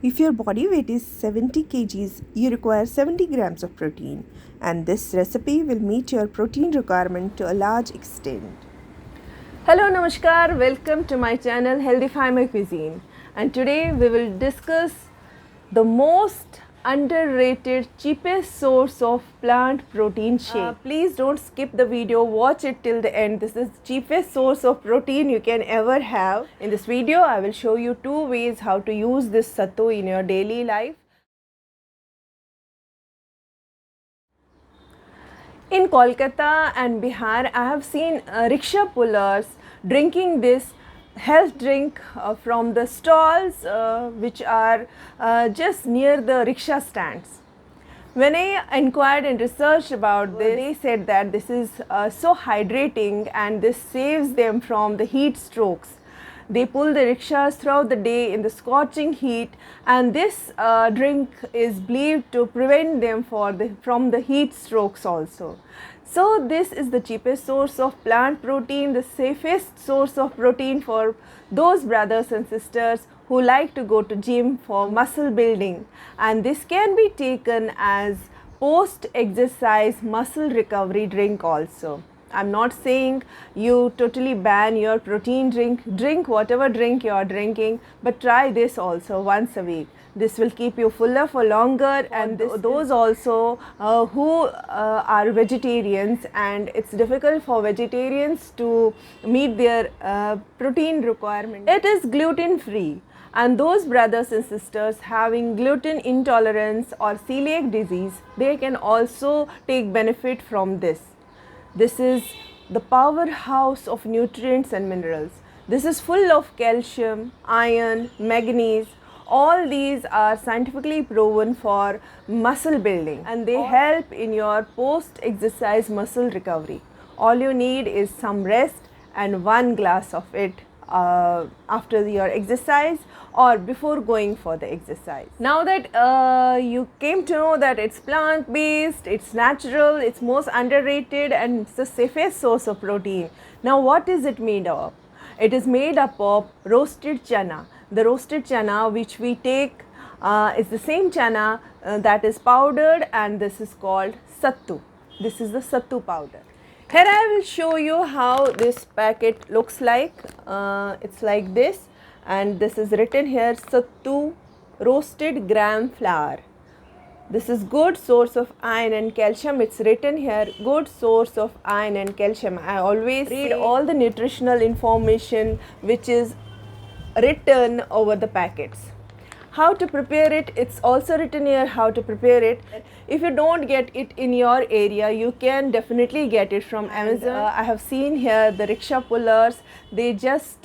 If your body weight is 70 kgs, you require 70 grams of protein, and this recipe will meet your protein requirement to a large extent. Hello, Namaskar, welcome to my channel Healthify My Cuisine, and today we will discuss the most underrated, cheapest source of plant protein shake. Please don't skip the video, watch it till the end. This is cheapest source of protein you can ever have. In this video, I will show you 2 ways how to use this sattu in your daily life. In Kolkata and Bihar, I have seen rickshaw pullers drinking this health drink from the stalls which are just near the rickshaw stands. When I inquired and researched about this, they said that this is so hydrating and this saves them from the heat strokes. They pull the rickshaws throughout the day in the scorching heat, and this drink is believed to prevent them from the heat strokes also. So this is the cheapest source of plant protein, the safest source of protein for those brothers and sisters who like to go to gym for muscle building, and this can be taken as post exercise muscle recovery drink also. I'm not saying you totally ban your protein drink whatever drink you are drinking, but try this also once a week. This will keep you fuller for longer, and those also who are vegetarians and it's difficult for vegetarians to meet their protein requirement. It is gluten free, and those brothers and sisters having gluten intolerance or celiac disease, they can also take benefit from this. This is the powerhouse of nutrients and minerals. This is full of calcium, iron, manganese. All these are scientifically proven for muscle building, and they help in your post-exercise muscle recovery. All you need is some rest and 1 glass of it after your exercise or before going for the exercise. Now that you came to know that it's plant based, it's natural, it's most underrated, and it's the safest source of protein. Now what is it made of? It is made up of roasted chana. The roasted chana which we take is the same chana that is powdered, and this is called sattu. This is the sattu powder. Here I will show you how this packet looks like. It's like this, and this is written here Sattu roasted gram flour. This is good source of iron and calcium. It's written here good source of iron and calcium. I always read all the nutritional information which is written over the packets. How to prepare it, it's also written here how to prepare it. If you don't get it in your area, you can definitely get it from Amazon. I have seen here the rickshaw pullers, they just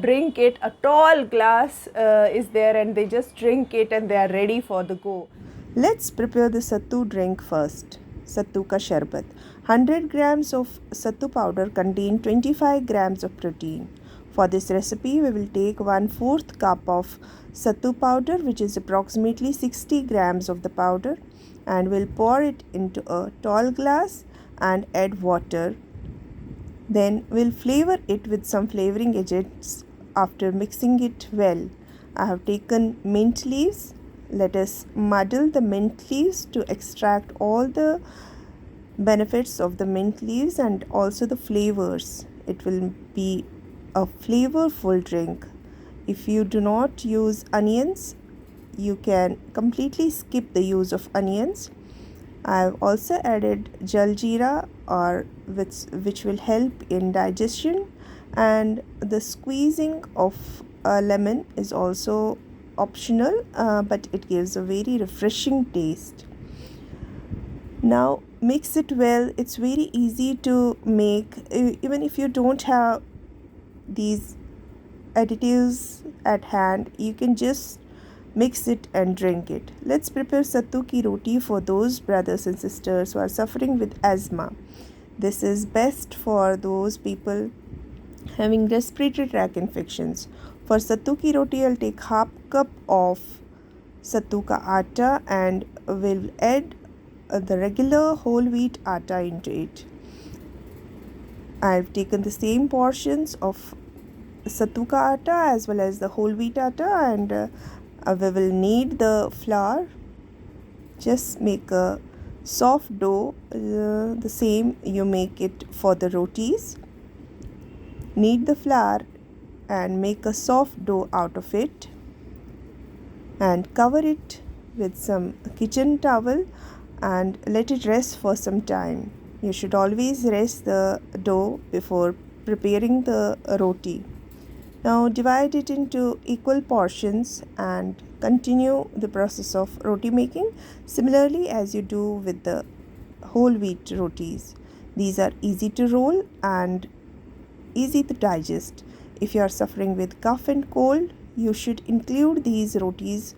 drink it. A tall glass is there, and they just drink it and they are ready for the go. Let's prepare the Sattu drink first. Sattu Sharbat. 100 grams of Sattu powder contain 25 grams of protein. For this recipe, we will take 1/4 cup of Sattu powder, which is approximately 60 grams of the powder, and we'll pour it into a tall glass and add water. Then we'll flavor it with some flavoring agents after mixing it well. I have taken mint leaves. Let us muddle the mint leaves to extract all the benefits of the mint leaves and also the flavors. It will be a flavorful drink. If you do not use onions, you can completely skip the use of onions. I have also added jaljeera, which will help in digestion, and the squeezing of a lemon is also optional, but it gives a very refreshing taste. Now mix it well. It's very easy to make. Even if you don't have these additives at hand, you can just mix it and drink it. Let's prepare Sattu ki roti for those brothers and sisters who are suffering with asthma. This is best for those people having respiratory tract infections. For Sattu ki roti, I'll take 1/2 cup of Sattu ka atta and will add the regular whole wheat atta into it. I've taken the same portions of Sattu ka atta as well as the whole wheat atta, and We will knead the flour. Just make a soft dough, the same you make it for the rotis. Knead the flour and make a soft dough out of it and cover it with some kitchen towel and let it rest for some time. You should always rest the dough before preparing the roti. Now divide it into equal portions and continue the process of roti making similarly as you do with the whole wheat rotis. These are easy to roll and easy to digest. If you are suffering with cough and cold, you should include these rotis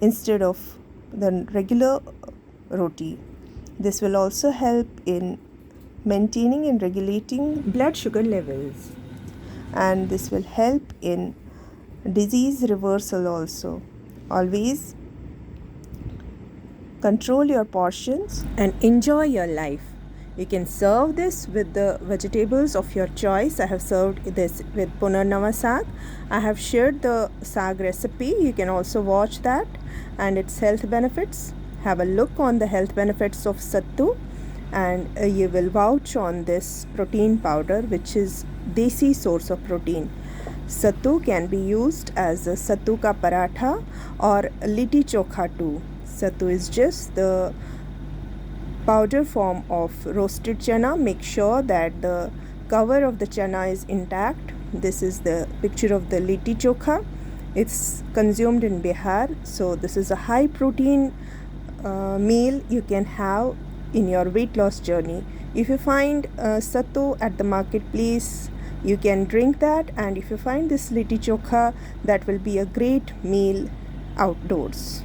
instead of the regular roti. This will also help in maintaining and regulating blood sugar levels, and this will help in disease reversal also. Always control your portions and enjoy your life. You can serve this with the vegetables of your choice. I have served this with Punarnava Sag. I have shared the Sag recipe. You can also watch that and its health benefits. Have a look on the health benefits of Sattu, and you will vouch on this protein powder, which is desi source of protein. Sattu can be used as a sattu ka paratha or litti chokha too. Sattu is just the powder form of roasted chana. Make sure that the cover of the chana is intact. This is the picture of the litti chokha. It's consumed in Bihar, so this is a high protein meal you can have in your weight loss journey. If you find sattu at the marketplace, you can drink that, and if you find this litti chokha, that will be a great meal outdoors.